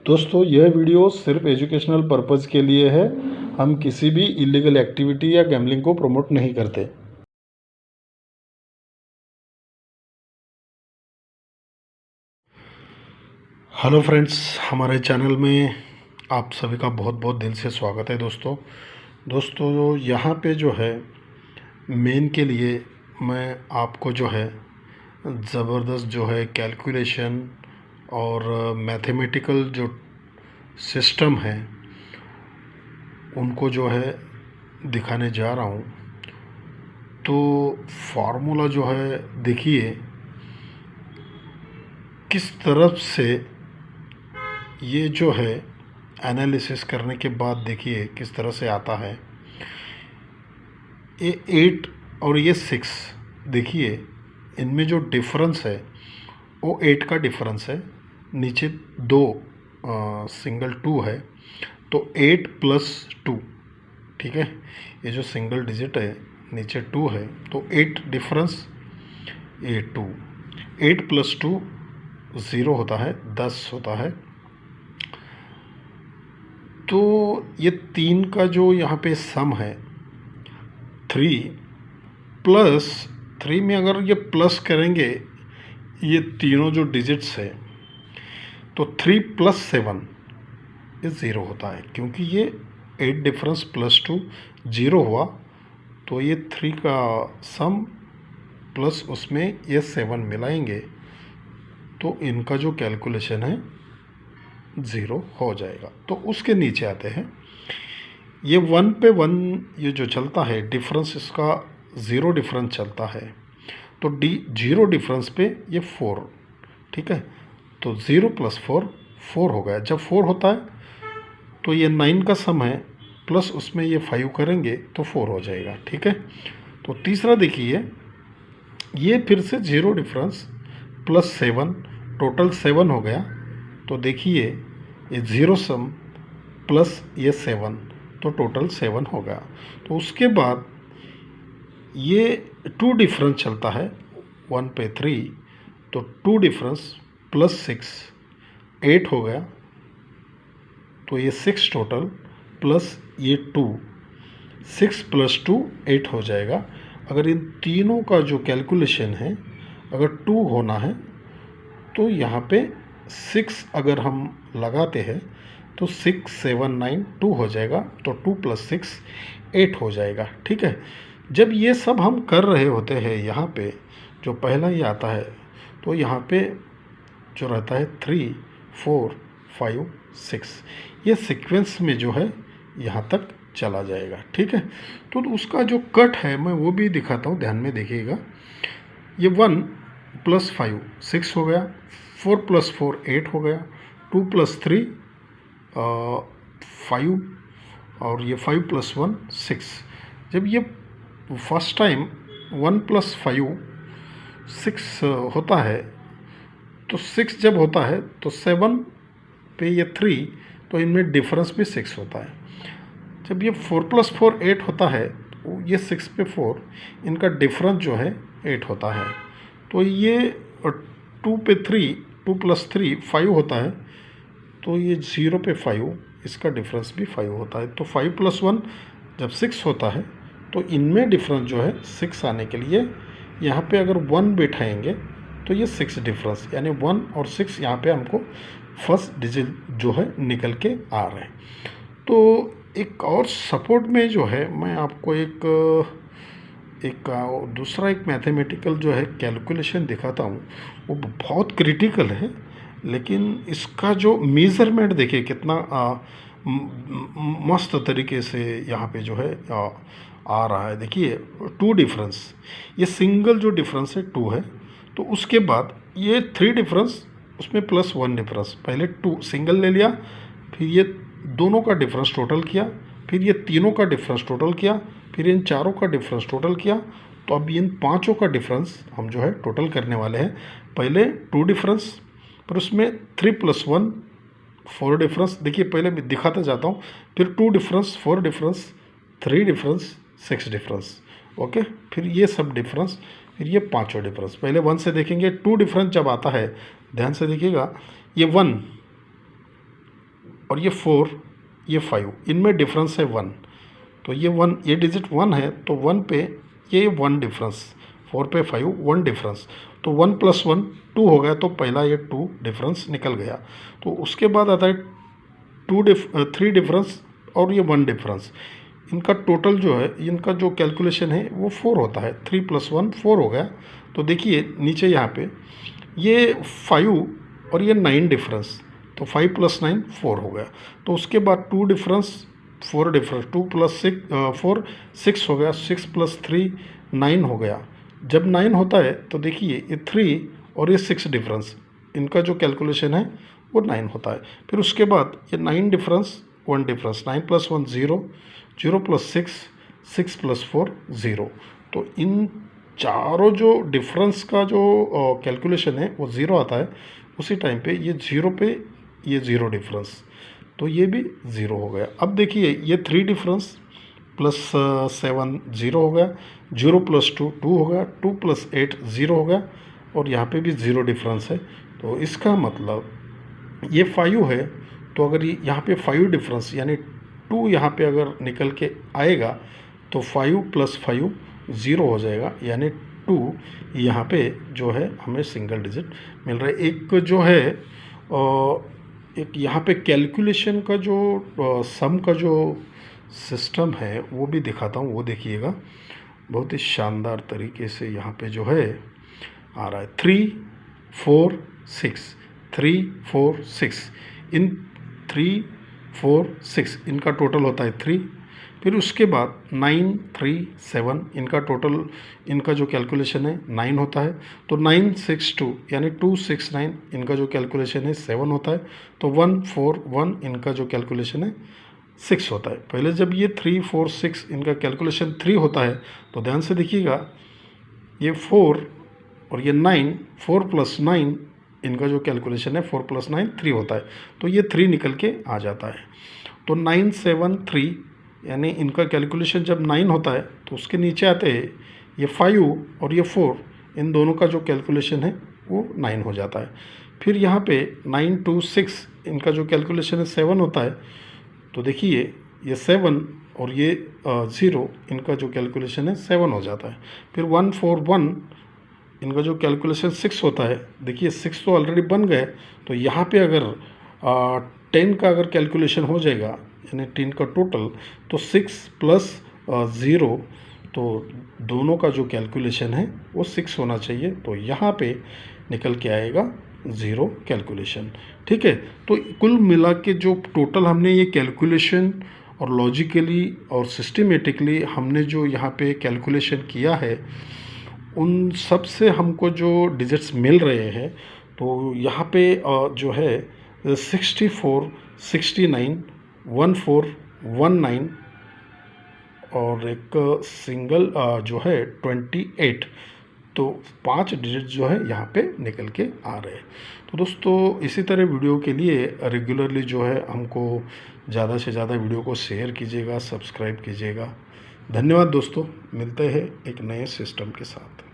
दोस्तों यह वीडियो सिर्फ एजुकेशनल पर्पज़ के लिए है। हम किसी भी इलीगल एक्टिविटी या गैम्बलिंग को प्रमोट नहीं करते। हेलो फ्रेंड्स, हमारे चैनल में आप सभी का बहुत बहुत दिल से स्वागत है। दोस्तों यहाँ पे जो है मेन के लिए मैं आपको जो है ज़बरदस्त जो है कैलकुलेशन और मैथमेटिकल जो सिस्टम है उनको जो है दिखाने जा रहा हूँ। तो फार्मूला जो है देखिए किस तरफ से ये जो है एनालिसिस करने के बाद देखिए किस तरह से आता है। ये 8 और ये 6 देखिए इनमें जो डिफरेंस है वो 8 का डिफरेंस है। नीचे दो सिंगल 2 है तो 8 + 2, ठीक है। ये जो सिंगल डिजिट है नीचे 2 है तो 8 डिफरेंस, ये 2, 8 + 2 0 होता है, 10 होता है। तो ये 3 का जो यहाँ पे सम है 3 + 3 में अगर ये प्लस करेंगे ये तीनों जो डिजिट्स है तो 3 + 7 ये 0 होता है, क्योंकि ये 8 डिफरेंस +2 0 हुआ तो ये 3 का सम प्लस उसमें ये 7 मिलाएंगे तो इनका जो कैलकुलेशन है 0 हो जाएगा। तो उसके नीचे आते हैं, ये 1 पे 1 ये जो चलता है डिफरेंस इसका 0 डिफरेंस चलता है तो 0 डिफरेंस पे ये 4, ठीक है। तो 0 + 4 4 हो गया। जब 4 होता है तो ये 9 का सम है प्लस उसमें ये 5 करेंगे तो 4 हो जाएगा, ठीक है। तो तीसरा देखिए ये फिर से 0 डिफरेंस +7 टोटल 7 हो गया। तो देखिए ये 0 सम प्लस ये 7 तो टोटल 7 हो गया। तो उसके बाद ये 2 डिफरेंस चलता है 1 पे 3 तो 2 डिफरेंस +6 8 हो गया। तो ये 6 टोटल प्लस ये 2, 6 + 2 8 हो जाएगा। अगर इन तीनों का जो कैलकुलेशन है अगर 2 होना है तो यहाँ पे 6 अगर हम लगाते हैं तो 6 7 9 2 हो जाएगा। तो 2 + 6 8 हो जाएगा, ठीक है। जब ये सब हम कर रहे होते हैं यहाँ पे जो पहला ही आता है तो यहाँ पे जो रहता है 3 4 5 6 ये सीक्वेंस में जो है यहाँ तक चला जाएगा, ठीक है। तो उसका जो कट है मैं वो भी दिखाता हूँ, ध्यान में देखिएगा। ये 1 + 5 6 हो गया, 4 + 4 8 हो गया, 2 + 3 5 और ये 5 + 1 6। जब ये फर्स्ट टाइम 1 + 5 6 होता है तो 6 जब होता है तो 7 पे ये 3 तो इनमें डिफरेंस भी 6 होता है। जब ये 4 + 4 8 होता है तो ये 6 पे 4 इनका डिफरेंस जो है 8 होता है। तो ये 2 पे 3 2 + 3 5 होता है तो ये 0 पे 5 इसका डिफरेंस भी 5 होता है। तो 5 + 1 जब 6 होता है तो इनमें डिफरेंस जो है 6 आने के लिए यहाँ पे अगर 1 बैठाएंगे तो ये 6 डिफरेंस यानी 1 और 6 यहाँ पे हमको फर्स्ट डिजिट जो है निकल के आ रहे हैं। तो एक और सपोर्ट में जो है मैं आपको एक दूसरा मैथमेटिकल जो है कैलकुलेशन दिखाता हूँ। वो बहुत क्रिटिकल है, लेकिन इसका जो मेज़रमेंट देखिए कितना मस्त तरीके से यहाँ पे जो है आ रहा है। देखिए 2 डिफरेंस, ये सिंगल जो डिफरेंस है 2 है तो उसके बाद ये 3 डिफरेंस उसमें +1 डिफरेंस, पहले 2 सिंगल ले लिया, फिर ये दोनों का डिफरेंस टोटल किया, फिर ये तीनों का डिफरेंस टोटल किया, फिर इन चारों का डिफरेंस टोटल किया। तो अब इन पांचों का डिफरेंस हम जो है टोटल करने वाले हैं। पहले 2 डिफरेंस, पर उसमें 3 + 1 4 डिफरेंस। देखिए पहले मैं दिखाता जाता हूँ, फिर 2 difference 4 difference 3 difference 6 difference, okay. फिर ये सब डिफरेंस, फिर ये पांचों डिफरेंस। पहले 1 से देखेंगे, 2 डिफरेंस जब आता है ध्यान से देखिएगा, ये 1 और ये 4, ये 5, इनमें डिफरेंस है 1। तो ये 1, ये डिजिट 1 है तो 1 पे ये 1 डिफरेंस, 4 पे 5, 1 डिफरेंस, तो 1 + 1 2 हो गया, तो पहला ये 2 डिफरेंस निकल गया। तो उसके बाद आता है 3 डिफरेंस और ये 1 डिफरेंस, इनका टोटल जो है, इनका जो कैलकुलेशन है वो 4 होता है। 3 + 1 4 हो गया। तो देखिए नीचे यहाँ पे ये 5 और ये 9 डिफरेंस, तो 5 + 9 4 हो गया। तो उसके बाद 2 डिफरेंस 4 डिफरेंस, 2 + 6 4 6 हो गया, 6 + 3 9 हो गया। जब 9 होता है तो देखिए ये 3 और ये 6 डिफरेंस, इनका जो कैलकुलेशन है वो 9 होता है। फिर उसके बाद ये 9 डिफरेंस 1 डिफरेंस, 9 + 1 0, 0 + 6 6 + 4 0। तो इन चारों जो डिफरेंस का जो कैलकुलेशन है वो 0 आता है। उसी टाइम पे ये 0 पे ये 0 डिफरेंस, तो ये भी 0 हो गया। अब देखिए ये 3 डिफरेंस +7 0 हो गया, 0 + 2 2 हो गया, 2 + 8 0 हो गया, और यहाँ पे भी 0 डिफरेंस है। तो इसका मतलब ये 5 है, तो अगर ये यहाँ पे 5 डिफरेंस यानी 2 यहाँ पे अगर निकल के आएगा तो 5 + 5 0 हो जाएगा, यानी 2 यहाँ पे जो है हमें सिंगल डिजिट मिल रहा है। एक जो है एक यहाँ पे कैलकुलेशन का जो सम का जो सिस्टम है वो भी दिखाता हूँ, वो देखिएगा। बहुत ही शानदार तरीके से यहाँ पे जो है आ रहा है 3 4 6, 3 4 6, इन 3 4 6 इनका टोटल होता है 3। फिर उसके बाद 9 3 7 इनका टोटल, इनका जो कैलकुलेशन है 9 होता है। तो 9 6 2 यानी 2 6 9 इनका जो कैलकुलेशन है 7 होता है। तो 1 4 1 इनका जो कैलकुलेशन है 6 होता है। पहले जब ये 3 4 6 इनका कैलकुलेशन 3 होता है तो ध्यान से देखिएगा, ये 4 और ये 9, 4 + 9 इनका जो कैलकुलेशन है 4 + 9 3 होता है। तो ये 3 निकल के आ जाता है। तो 9 7 3 यानी इनका कैलकुलेशन जब 9 होता है तो उसके नीचे आते हैं ये 5 और ये 4, इन दोनों का जो कैलकुलेशन है वो 9 हो जाता है। फिर यहाँ पे 9 2 6 इनका जो कैलकुलेशन है 7 होता है। तो देखिए ये 7 और ये 0 इनका जो कैलकुलेशन है 7 हो जाता है। फिर 1 4 1 इनका जो कैलकुलेशन 6 होता है। देखिए 6 तो ऑलरेडी बन गए, तो यहाँ पे अगर 10 का अगर कैलकुलेशन हो जाएगा यानी 10 का टोटल, तो 6 + 0, तो दोनों का जो कैलकुलेशन है वो 6 होना चाहिए। तो यहाँ पे निकल के आएगा 0 कैलकुलेशन। ठीक है, तो कुल मिला के जो टोटल हमने ये कैलकुलेशन और लॉजिकली और सिस्टमेटिकली हमने जो यहाँ पे कैलकुलेशन किया है, उन सब से हमको जो डिजिट्स मिल रहे हैं, तो यहाँ पे जो है 64 69 14 19 और एक सिंगल जो है 28, तो 5 डिजिट जो है यहाँ पे निकल के आ रहे हैं। तो दोस्तों इसी तरह वीडियो के लिए रेगुलरली जो है हमको ज़्यादा से ज़्यादा वीडियो को शेयर कीजिएगा, सब्सक्राइब कीजिएगा। धन्यवाद दोस्तों, मिलते हैं एक नए सिस्टम के साथ।